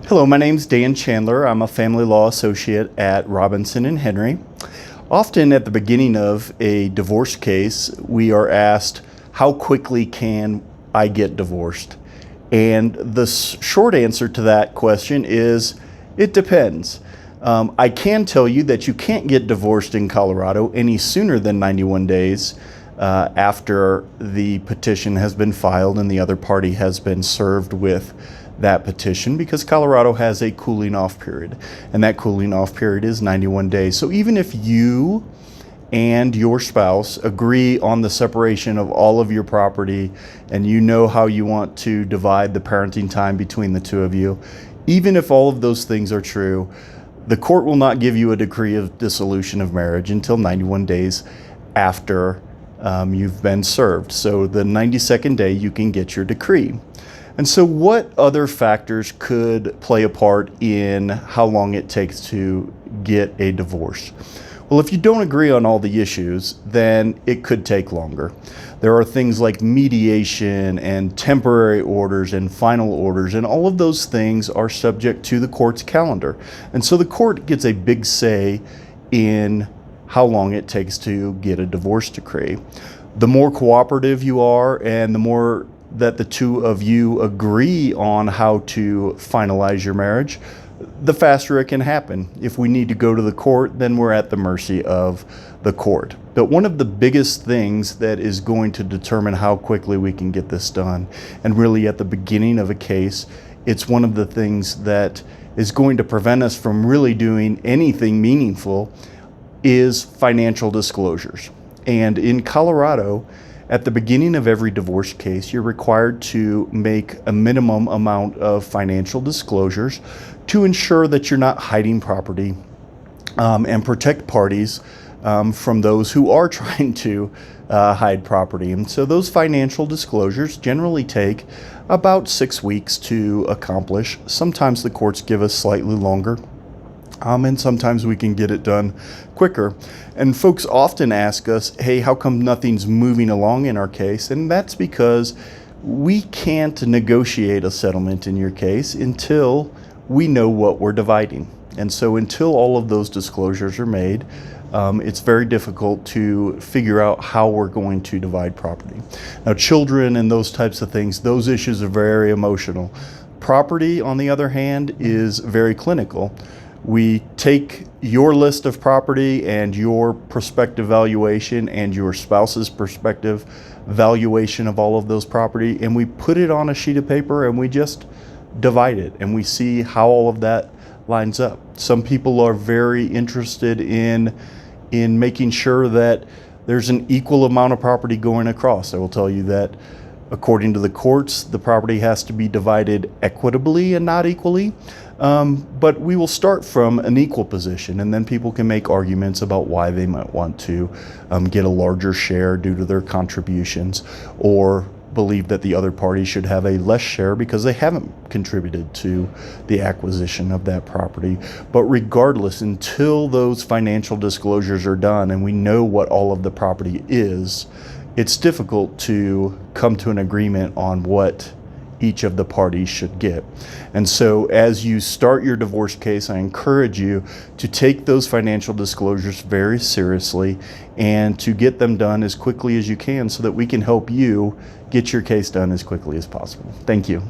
Hello, my name's Dan Chandler. I'm a family law associate at Robinson and Henry. Often at the beginning of a divorce case, we are asked, how quickly can I get divorced? And the short answer to that question is, it depends. I can tell you that you can't get divorced in Colorado any sooner than 91 days after the petition has been filed and the other party has been served with that petition, because Colorado has a cooling off period, and that cooling off period is 91 days. So even if you and your spouse agree on the separation of all of your property and you know how you want to divide the parenting time between the two of you, even if all of those things are true, the court will not give you a decree of dissolution of marriage until 91 days after you've been served. So the 92nd day you can get your decree. And so what other factors could play a part in how long it takes to get a divorce? Well, if you don't agree on all the issues, then it could take longer. There are things like mediation and temporary orders and final orders, and all of those things are subject to the court's calendar. And so the court gets a big say in how long it takes to get a divorce decree. The more cooperative you are and the more that the two of you agree on how to finalize your marriage, the faster it can happen. If we need to go to the court, then we're at the mercy of the court. But one of the biggest things that is going to determine how quickly we can get this done, and really at the beginning of a case, it's one of the things that is going to prevent us from really doing anything meaningful, is financial disclosures. And in Colorado, at the beginning of every divorce case, you're required to make a minimum amount of financial disclosures to ensure that you're not hiding property and protect parties from those who are trying to hide property. And so those financial disclosures generally take about 6 weeks to accomplish. Sometimes the courts give us slightly longer. And sometimes we can get it done quicker. And folks often ask us, hey, how come nothing's moving along in our case? And that's because we can't negotiate a settlement in your case until we know what we're dividing. And so until all of those disclosures are made, it's very difficult to figure out how we're going to divide property. Now, children and those types of things, those issues are very emotional. Property, on the other hand, is very clinical. We take your list of property and your prospective valuation and your spouse's prospective valuation of all of those property, and we put it on a sheet of paper and we just divide it, and we see how all of that lines up. Some people are very interested in making sure that there's an equal amount of property going across. I will tell you that according to the courts, the property has to be divided equitably and not equally. But we will start from an equal position, and then people can make arguments about why they might want to get a larger share due to their contributions, or believe that the other party should have a less share because they haven't contributed to the acquisition of that property. But regardless, until those financial disclosures are done and we know what all of the property is, it's difficult to come to an agreement on what each of the parties should get. And so as you start your divorce case, I encourage you to take those financial disclosures very seriously and to get them done as quickly as you can so that we can help you get your case done as quickly as possible. Thank you.